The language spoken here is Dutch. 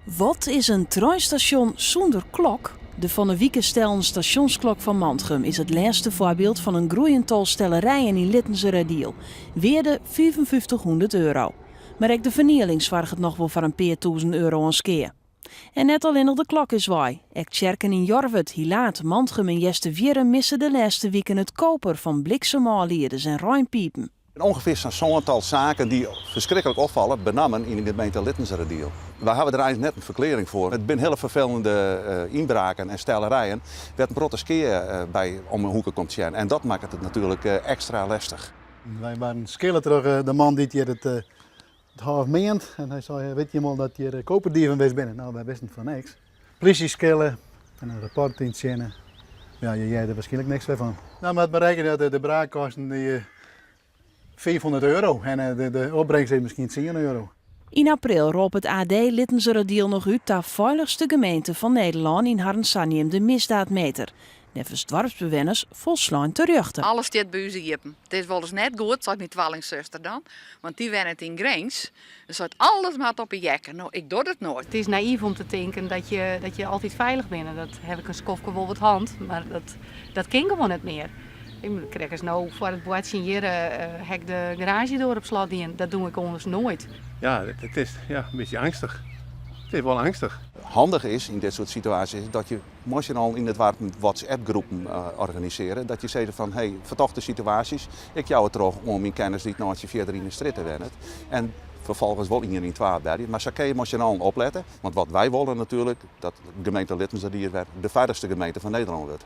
Wat is een treinstation zonder klok? De Van der Wieken stellen stationsklok van Mantrum is het laatste voorbeeld van een groeiental stellerijen in Littense Radiel. Weerde €5500. Maar ook de vernieling zwaargt het nog wel voor een paar duizend euro aan skeer. En net alleen nog de klok is waai. Ek Tjerken in Jorwert, Hilaat, Mantrum en Jestevieren missen de laatste weken het koper van bliksemaallierders en ruimpiepen. Ongeveer zo'n aantal zaken die verschrikkelijk opvallen, benammen in de gemeente Littense Radiel. We hebben er eigenlijk net een verklaring voor. Het zijn hele vervelende inbraken en stelerijen. Werd een grote keer bij om een hoeken komt zijn. En dat maakt het natuurlijk extra lastig. Wij waren schillen terug de man die het half meent. En hij zei, weet je wel dat hier koperdieven was binnen? Nou, wij wisten van niks. Politie schillen en een rapport inzenden. Ja, jij er waarschijnlijk niks van. Nou, maar het berekenen dat de braakkosten die €500 en de opbrengst is misschien €10. In april roept het AD Littense Radiel nog uit de veiligste gemeente van Nederland in Harnsanium de misdaadmeter. Nevens dorpsbewoners volslaan te ruchten. Alles dit buizen jippen. Het is wel eens net goed, zoals mijn tweelingzuster dan. Want die werkt in Grains. Dus het alles maar op een jekker. Nou, ik doe het nooit. Het is naïef om te denken dat je altijd veilig bent. Dat heb ik een skofje wel wat hand, maar dat kan gewoon niet meer. Ik krijg eens nou voor het bootje hier hek de garage door op slot in. Dat doe ik anders nooit. Ja, het is een beetje angstig. Het is wel angstig. Handig is in dit soort situaties dat je al in het WhatsApp-groepen organiseren. Dat je zegt van, hey, vertochte situaties, ik jou het terug om mijn kennis die nou verder in de strijd te wennen. En vervolgens wel iedereen twaar bij. Maar zo kun je emotioneel opletten. Want wat wij willen natuurlijk, dat de gemeente Littense de veiligste gemeente van Nederland wordt.